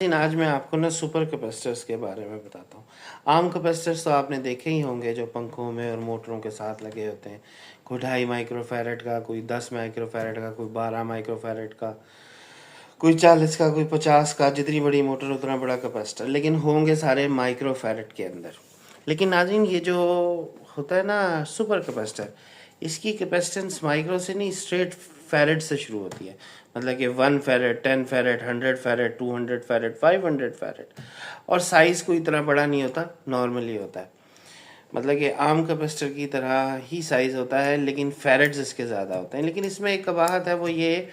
लेकिन आज मैं आपको ना सुपर कैपेसिटर्स के बारे में बताता हूँ। आम कैपेसिटर्स तो आपने देखे ही होंगे जो पंखों में और मोटरों के साथ लगे होते हैं। कोई 2.5 माइक्रोफैरेड का, कोई 10 माइक्रोफैरेड का, कोई 12 माइक्रोफैरेड का, कोई 40 का, कोई 50 का। जितनी बड़ी मोटर उतना बड़ा कैपेसिटर, लेकिन होंगे सारे माइक्रोफैरेड के अंदर। लेकिन नाज़रीन, ये जो होता है ना सुपर कैपेसिटर, इसकी कैपेसिटेंस माइक्रो से नहीं स्ट्रेट फैरेड से शुरू होती है। मतलब कि 1 farad, 10 farad, 100 farad, 200 farad, 500 farad. और साइज़ कोई इतना बड़ा नहीं होता, नॉर्मली होता है। मतलब कि आम कैपेसिटर की तरह ही साइज़ होता है, लेकिन फैरेड्स इसके ज़्यादा होते हैं। लेकिन इसमें एक कबाहत है, वो ये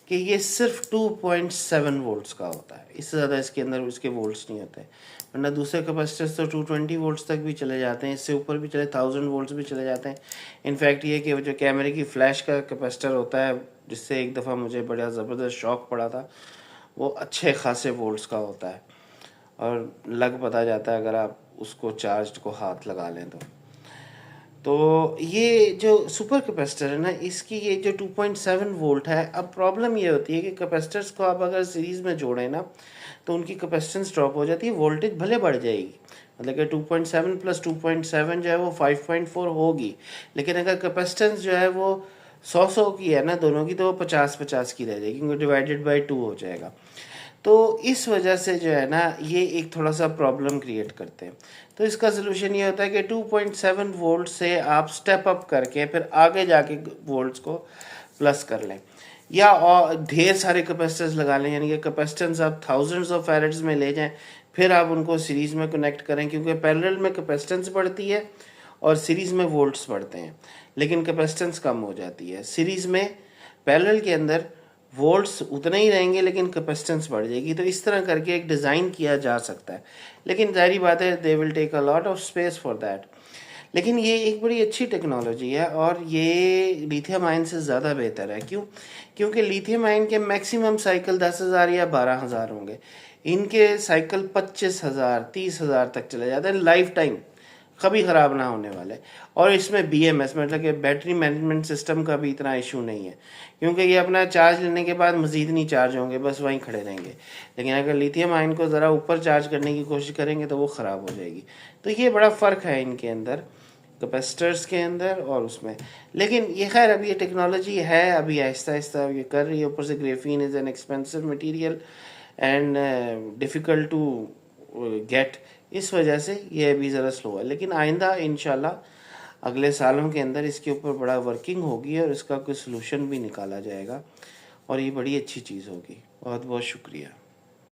कि ये सिर्फ 2.7 वोल्ट्स का होता है। इससे ज़्यादा इसके अंदर उसके वोल्ट्स नहीं होते। वरना दूसरे कैपेसिटर्स तो 220 वोल्ट्स तक भी चले जाते हैं, इससे ऊपर भी चले 1000 वोल्ट्स भी चले जाते हैं। इनफैक्ट ये कि जो कैमरे की फ्लैश का कैपेसिटर होता है, जिससे एक दफ़ा मुझे बड़ा ज़बरदस्त शॉक पड़ा था, वो अच्छे खासे वोल्ट्स का होता है और लग पता जाता है अगर आप उसको चार्ज को हाथ लगा लें तो ये जो सुपर कैपेसिटर है ना, इसकी ये जो 2.7 वोल्ट है, अब प्रॉब्लम ये होती है कि कैपेसिटर्स को आप अगर सीरीज़ में जोड़ें ना, तो उनकी कैपेसिटेंस ड्रॉप हो जाती है, वोल्टेज भले बढ़ जाएगी। मतलब कि 2.7 प्लस 2.7 जो है वो 5.4 होगी, लेकिन अगर कैपेसिटेंस जो है वो 100 की है ना दोनों की, तो वो 50-50 की रह जाएगी, क्योंकि डिवाइडेड बाई 2 हो जाएगा। तो इस वजह से जो है ना, ये एक थोड़ा सा प्रॉब्लम क्रिएट करते हैं। तो इसका सोल्यूशन ये होता है कि 2.7 वोल्ट से आप स्टेप अप करके फिर आगे जाके वोल्ट्स को प्लस कर लें, या और ढेर सारे कैपेसिटर्स लगा लें। यानी कि कैपेसिटेंस आप थाउजेंड्स ऑफ फैरेड्स में ले जाएं, फिर आप उनको सीरीज़ में कनेक्ट करें, क्योंकि पैरेलल में कैपेसिटेंस बढ़ती है और सीरीज़ में वोल्ट्स बढ़ते हैं, लेकिन कैपेसिटेंस कम हो जाती है। सीरीज़ में, पैरेलल के अंदर वोल्ट्स उतने ही रहेंगे लेकिन कैपेसिटेंस बढ़ जाएगी। तो इस तरह करके एक डिज़ाइन किया जा सकता है, लेकिन जाहिर बात है they will take a lot of space for that. लेकिन ये एक बड़ी अच्छी टेक्नोलॉजी है और ये लिथियम आयन से ज़्यादा बेहतर है। क्यों? क्योंकि लिथियम आयन के मैक्सिमम साइकिल 10,000 या 12,000 होंगे, इनके साइकिल 25,000 30,000 तक चले जाते हैं लाइफ टाइम, कभी ख़राब ना होने वाले। और इसमें BMS मतलब कि बैटरी मैनेजमेंट सिस्टम का भी इतना इशू नहीं है, क्योंकि ये अपना चार्ज लेने के बाद मज़ीद नहीं चार्ज होंगे, बस वहीं खड़े रहेंगे। लेकिन अगर लिथियम आयन को ज़रा ऊपर चार्ज करने की कोशिश करेंगे तो वो ख़राब हो जाएगी। तो ये बड़ा फ़र्क है इनके अंदर, कैपेसिटर्स के अंदर और उसमें। लेकिन ये खैर अभी ये टेक्नोलॉजी है, अभी आहिस्ता आहिस्ता ये कर रही है। ऊपर से graphene is an expensive material and difficult to get, इस वजह से ये अभी ज़रा स्लो है। लेकिन आइंदा इंशाल्लाह अगले सालों के अंदर इसके ऊपर बड़ा वर्किंग होगी और इसका कोई सलूशन भी निकाला जाएगा और ये बड़ी अच्छी चीज़ होगी। बहुत बहुत शुक्रिया।